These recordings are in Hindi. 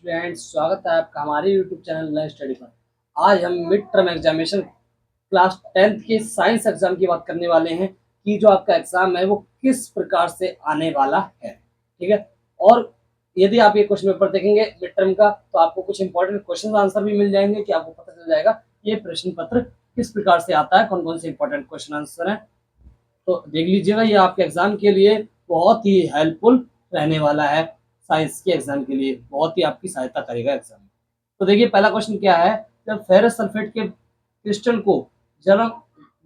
स्टूडेंट्स, स्वागत है आपका हमारे यूट्यूब चैनल लर्न स्टडी पर। आज हम mid term examination class 10th के साइंस एग्जाम की बात करने वाले हैं कि जो आपका एग्जाम है वो किस प्रकार से आने वाला है। ठीक है। और यदि आप ये क्वेश्चन पेपर देखेंगे मिड टर्म का तो आपको कुछ इंपॉर्टेंट क्वेश्चन आंसर भी मिल जाएंगे कि आपको पता चल जाएगा ये प्रश्न पत्र किस प्रकार से आता है, कौन कौन से इंपॉर्टेंट क्वेश्चन आंसर है। तो देख लीजिएगा, ये आपके एग्जाम के लिए बहुत ही हेल्पफुल रहने वाला है। साइंस के एग्जाम के लिए बहुत ही आपकी सहायता करेगा एग्जाम में। तो देखिए पहला क्वेश्चन क्या है। जब फेरस सल्फेट के क्रिस्टल को जल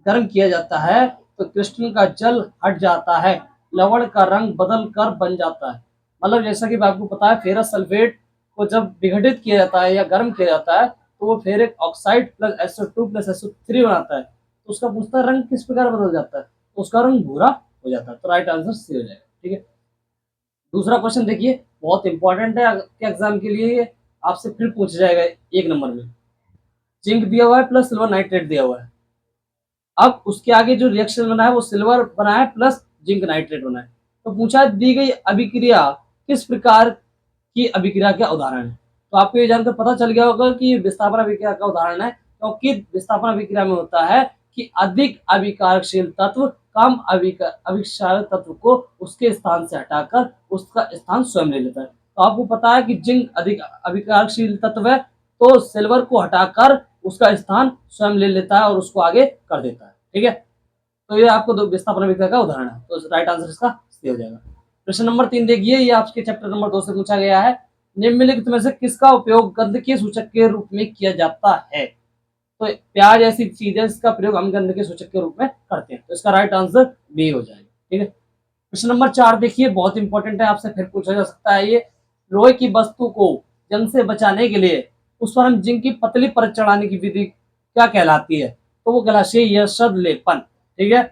गर्म किया जाता है तो क्रिस्टल का जल हट जाता है, लवण का रंग बदल कर बन जाता है। मतलब जैसा कि आपको पता है, फेरस सल्फेट को जब विघटित किया जाता है या गर्म किया जाता है तो वो ferric oxide plus SO2 plus SO3 बनाता है। तो उसका पूछता रंग किस प्रकार बदल जाता है, तो उसका रंग भूरा हो जाता है। तो राइट आंसर सी हो जाएगा। ठीक है। दूसरा क्वेश्चन देखिए, बहुत इंपॉर्टेंट है आपके एग्जाम के लिए, ये आपसे फिर पूछ जाएगा 1 नंबर में। जिंक दिया हुआ है प्लस सिल्वर नाइट्रेट दिया हुआ है। अब उसके आगे जो रिएक्शन बना है वो सिल्वर बना है प्लस जिंक नाइट्रेट बना है। तो पूछा दी गई अभिक्रिया किस प्रकार की अभिक्रिया का उदाहरण है। तो आपको ये जानकर पता चल गया होगा कि विस्थापन अभिक्रिया का उदाहरण है, क्योंकि विस्थापन अभिक्रिया में होता है कि अधिक अभिकारशील तत्व कम अभिकारक तत्व को उसके स्थान से हटाकर उसका स्थान स्वयं ले लेता है। तो आपको पता है कि जिंक अधिक अभिकारशील तत्व है, तो सिल्वर को हटाकर उसका स्थान स्वयं ले लेता है और उसको आगे कर देता है। ठीक है। तो ये आपको विस्थापन अभिक्रिया का उदाहरण है, तो राइट आंसर इसका सी हो जाएगा। प्रश्न नंबर 3 देखिए, ये आपके चैप्टर नंबर 2 से पूछा गया है। निम्नलिखित में से किसका उपयोग गंध के सूचक के रूप में किया जाता है। तो प्याज ऐसी चीज है इसका प्रयोग हम गंध के सूचक के रूप में करते हैं, तो इसका राइट आंसर बी हो जाएगा। ठीक है। प्रश्न नंबर 4 देखिए, बहुत इंपॉर्टेंट है, आपसे फिर पूछा जा सकता है ये। लोहे की वस्तु को जंग से बचाने के लिए उस पर हम जिंक की पतली परत चढ़ाने की विधि क्या कहलाती है, तो वो कहलाती है यशद लेपन। ठीक है।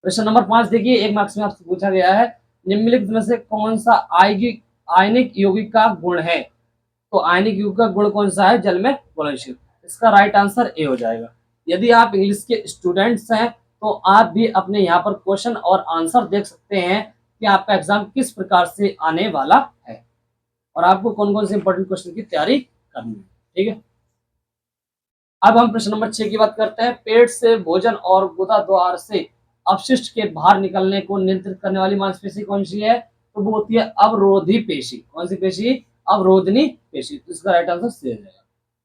प्रश्न नंबर 5 देखिए, 1 मार्क्स में आपसे पूछा गया है। निम्नलिखित में से कौन सा आयनिक यौगिक का गुण है। तो आयनिक यौगिक का गुण कौन सा है, जल में घुलनशील। इसका राइट आंसर ए हो जाएगा। यदि आप इंग्लिश के स्टूडेंट्स हैं तो आप भी अपने यहाँ पर क्वेश्चन और आंसर देख सकते हैं कि आपका एग्जाम किस प्रकार से आने वाला है और आपको कौन कौन से इंपॉर्टेंट क्वेश्चन की तैयारी करनी है। ठीक है। अब हम प्रश्न नंबर 6 की बात करते हैं। पेट से भोजन और गुदा द्वार से अपशिष्ट के बाहर निकलने को नियंत्रित करने वाली मांसपेशी कौन सी है, तो वो होती है अवरोधी पेशी। कौन सी पेशी, अवरोधनी पेशी। तो इसका राइट आंसर सी हो जाएगा।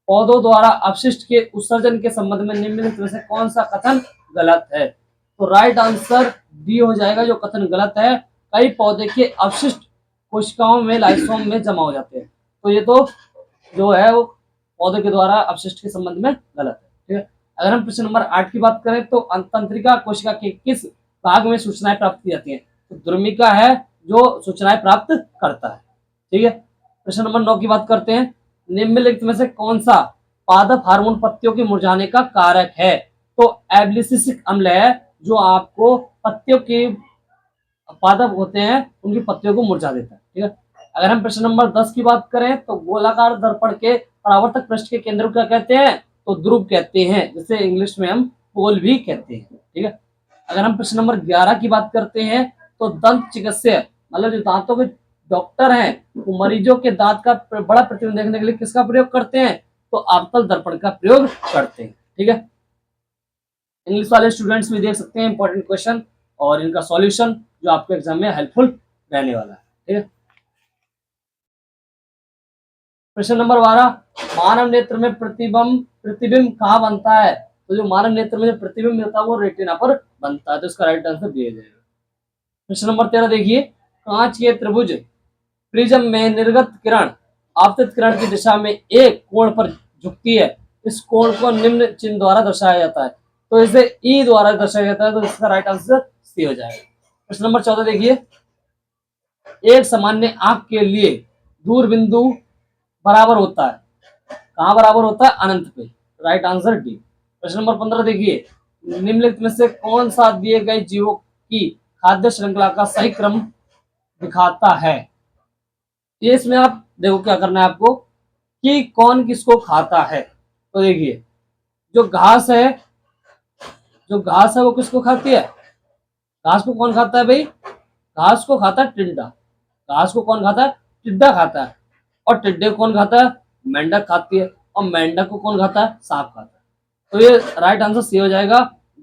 पौधों द्वारा अपशिष्ट के उत्सर्जन के संबंध में निम्नलिखित में से कौन सा कथन गलत है, तो राइट आंसर डी हो जाएगा। जो कथन गलत है, कई पौधे के अपशिष्ट कोशिकाओं में लाइसोम में जमा हो जाते हैं। तो ये तो जो है वो पौधे के द्वारा अपशिष्ट के संबंध में गलत है। ठीक है। अगर हम प्रश्न नंबर 8 की बात करें तो तंत्रिका कोशिका के किस भाग में सूचनाएं प्राप्त की जाती हैं, तो द्रुमिका है जो सूचनाएं प्राप्त करता है। ठीक है। प्रश्न नंबर 9 की बात करते हैं। निम्नलिखित में से कौन सा पादप हार्मोन पत्तियों के मुरझाने का कारक है, तो एब्लिसिसिक अम्ल है जो आपको पत्तियों के पादप होते हैं उनकी पत्तियों को मुरझा देता है। ठीक है। अगर हम प्रश्न नंबर 10 की बात करें तो गोलाकार दर्पण के परावर्तक पृष्ठ के केंद्र को क्या कहते हैं, तो ध्रुव कहते हैं, जिसे इंग्लिश में हम पोल भी कहते हैं। ठीक है। अगर हम प्रश्न नंबर 11 की बात करते हैं तो दंत चिकित्सक मतलब जो दांतों के डॉक्टर हैं वो मरीजों के दांत का बड़ा प्रतिबिंब देखने के लिए किसका प्रयोग करते हैं, तो अवतल दर्पण का प्रयोग करते हैं। ठीक है। इंग्लिश वाले स्टूडेंट्स भी देख सकते हैं इंपॉर्टेंट क्वेश्चन और इनका सॉल्यूशन जो आपके एग्जाम में हेल्पफुल रहने वाला है। ठीक है। प्रश्न नंबर 12, मानव नेत्र में प्रतिबिंब कहाँ बनता है, तो जो मानव नेत्र में प्रतिबिंब होता है वो रेटिना पर बनता है। तो इसका राइट आंसर दिया जाएगा। प्रश्न नंबर 13 देखिए, कांच के त्रिभुज प्रिज्म में निर्गत किरण आपतित किरण की दिशा में एक कोण पर झुकती है। इस कोण को निम्न चिन्ह द्वारा दर्शाया जाता है, तो इसे ई द्वारा दर्शाया जाता है। तो इसका राइट आंसर सी हो जाएगा। प्रश्न नंबर 14 देखिए, एक सामान्य आंख के लिए दूर बिंदु बराबर होता है, कहाँ बराबर होता है, अनंत पे। Right answer D. प्रश्न नंबर 15 देखिए, निम्नलिखित में से कौन सा दिए गए जीवों की खाद्य श्रृंखला का सही क्रम दिखाता है। ये इसमें आप देखो क्या करना है आपको कि कौन किसको खाता है। तो देखिए, जो घास है वो किसको खाती है, घास को कौन खाता है भाई, घास को खाता है टिड्डा। घास को कौन खाता है, टिड्डा खाता है। और टिड्डे को कौन खाता है? मेंढक खाती है। और मेंढक को कौन खाता है? सांप खाता है। तो ये राइट आंसर सी हो जाएगा।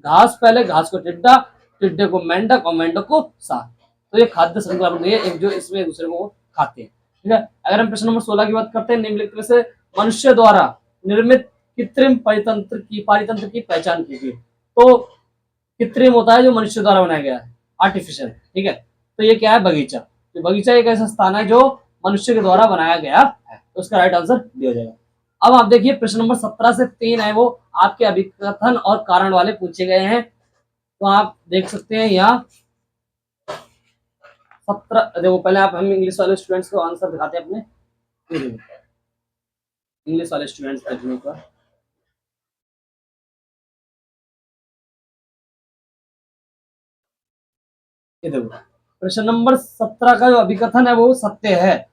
घास पहले, घास को टिड्डा, टिड्डे को मेंढक और मेंढक को सांप। तो ये खाद्य श्रृंखला बन गई है, एक जो इसमें एक दूसरे को खाते हैं। ठीक है, अगर हम प्रश्न नंबर 16 की बात करते हैं, निम्नलिखित में से मनुष्य द्वारा निर्मित कृत्रिम पारितंत्र की पहचान कीजिए। तो कृत्रिम होता है जो मनुष्य द्वारा बनाया गया है, आर्टिफिशियल। ठीक है, तो ये क्या है? बगीचा। तो बगीचा एक ऐसा स्थान है जो मनुष्य के द्वारा बनाया गया है। तो उसका राइट आंसर दिया जाएगा। अब आप देखिए प्रश्न नंबर 17 से 3 है वो आपके अभिकथन और कारण वाले पूछे गए हैं। तो आप देख सकते हैं यहाँ 17। देखो पहले आप हम इंग्लिश वाले स्टूडेंट्स को आंसर दिखाते हैं अपने। इंग्लिश वाले स्टूडेंट्स देखने का, ये देखो प्रश्न नंबर 17 का जो अभिकथन है वो सत्य है,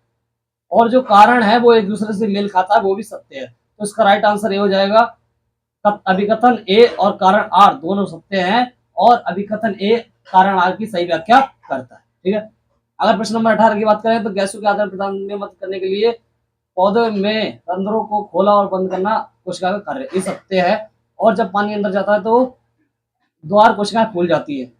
और जो कारण है वो एक दूसरे से मेल खाता है, वो भी सत्य है। तो इसका राइट आंसर ये हो जाएगा, अभिकथन ए और कारण आर दोनों सत्य हैं, और अभिकथन ए कारण आर की सही व्याख्या करता है। ठीक है, अगर प्रश्न नंबर 18 की बात करें तो गैसों के आदान प्रदान में मदद करने के लिए पौधे में रंध्रों को खोला और बंद करना कोशिका का कार्य, ये सत्य है। और जब पानी अंदर जाता है तो द्वार कोशिकाएं फूल जाती है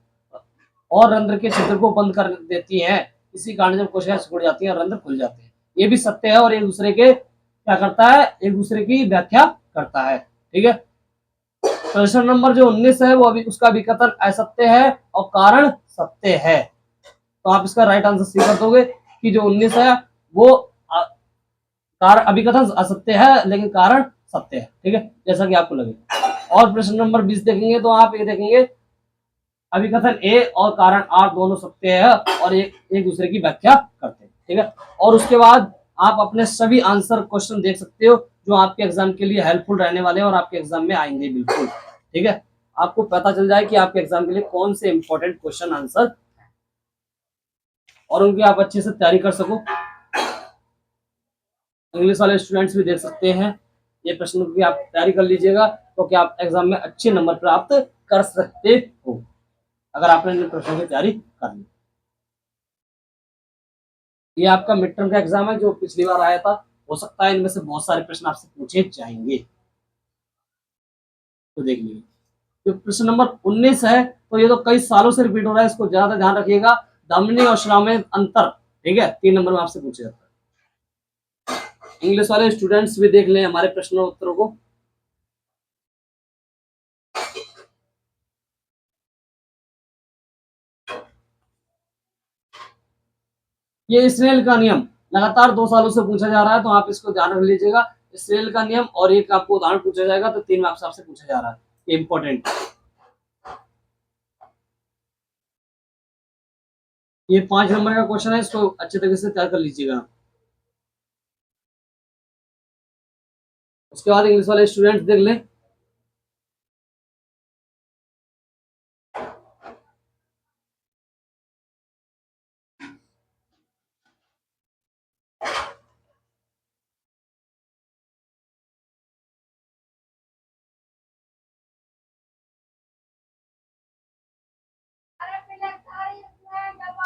और रंध्र के छिद्र को बंद कर देती हैं। इसी कारण जब कोशिकाएं सिकुड़ जाती हैं रंध्र खुल जाते हैं। ये भी सत्य है, और एक दूसरे के क्या करता है? एक दूसरे की व्याख्या करता है। ठीक है, प्रश्न नंबर जो 19 है वो अभी उसका विकथन असत्य है और कारण सत्य है। तो आप इसका राइट आंसर सी कर दोगे कि जो 19 है वो कारण अभिकथन असत्य है लेकिन कारण सत्य है। ठीक है, जैसा कि आपको लगे। और प्रश्न नंबर 20 देखेंगे तो आप ये देखेंगे अभिकथन ए और कारण आर दोनों सत्य है और एक दूसरे की व्याख्या करते हैं। ठीक है, और उसके बाद आप अपने सभी आंसर क्वेश्चन देख सकते हो जो आपके एग्जाम के लिए हेल्पफुल रहने वाले हैं और आपके एग्जाम में आएंगे बिल्कुल। ठीक है, आपको पता चल जाए कि आपके एग्जाम के लिए कौन से इंपॉर्टेंट क्वेश्चन आंसर और उनकी आप अच्छे से तैयारी कर सको। इंग्लिश वाले स्टूडेंट्स भी देख सकते हैं, ये प्रश्न की आप तैयारी कर लीजिएगा क्योंकि आप एग्जाम में अच्छे नंबर प्राप्त कर सकते हो अगर आपने इन प्रश्नों की तैयारी कर ली। ये आपका मिड टर्म का एग्जाम है जो पिछली बार आया था, हो सकता है इनमें से बहुत सारे प्रश्न आपसे पूछे जाएंगे, तो देख लीजिए। जो प्रश्न नंबर 19 है तो ये तो कई सालों से रिपीट हो रहा है, इसको ज्यादा ध्यान रखिएगा। धमनी और श्राव में अंतर, ठीक है, 3 नंबर में आपसे पूछा जाता है। इंग्लिश वाले स्टूडेंट्स भी देख लें हमारे प्रश्नों उत्तरों को। ये इसराइल का नियम लगातार 2 सालों से पूछा जा रहा है, तो आप इसको ध्यान रख लीजिएगा। इसराइल का नियम और एक आपको उदाहरण पूछा जाएगा, तो 3 मार्क्स आपसे पूछा जा रहा है, ये इंपॉर्टेंट। ये 5 नंबर का क्वेश्चन है, इसको अच्छे तरीके से तैयार कर लीजिएगा। उसके बाद इंग्लिश वाले स्टूडेंट्स देख लें।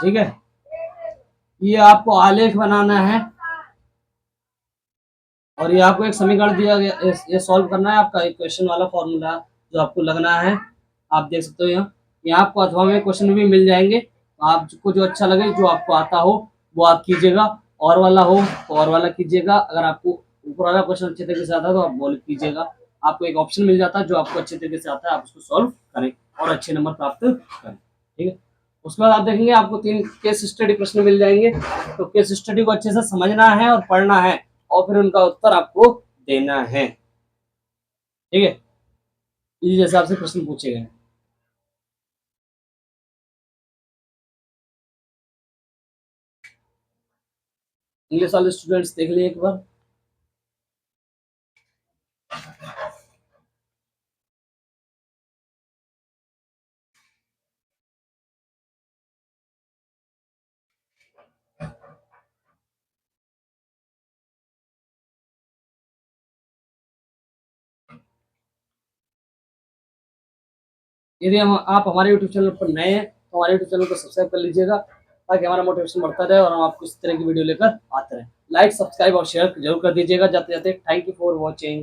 ठीक है, ये आपको आलेख बनाना है और ये आपको एक समीकरण दिया गया, ये सॉल्व करना है। आपका एक क्वेश्चन वाला फॉर्मूला जो आपको लगना है, आप देख सकते हो यहाँ आपको अथवा में क्वेश्चन भी मिल जाएंगे। आपको जो अच्छा लगे, जो आपको आता हो वो आप कीजिएगा, और वाला हो तो और वाला कीजिएगा। अगर आपको ऊपर वाला क्वेश्चन अच्छे तरीके से आता है तो आप वो कीजिएगा। आपको एक ऑप्शन मिल जाता है जो आपको अच्छे तरीके से आता है, आप उसको सॉल्व करें और अच्छे नंबर प्राप्त करें। ठीक है, उसके बाद आप देखेंगे आपको 3 केस स्टडी प्रश्न मिल जाएंगे, तो केस स्टडी को अच्छे से समझना है और पढ़ना है और फिर उनका उत्तर आपको देना है। ठीक है, इस हिसाब से प्रश्न पूछे गए। इंग्लिश वाले स्टूडेंट्स देख लिए एक बार। यदि हम आप हमारे यूट्यूब चैनल पर नए हैं तो हमारे यूट्यूब चैनल को सब्सक्राइब कर लीजिएगा ताकि हमारा मोटिवेशन बढ़ता रहे और हम आपको इस तरह की वीडियो लेकर आते रहें। लाइक, सब्सक्राइब और शेयर जरूर कर दीजिएगा जाते जाते। Thank you for watching.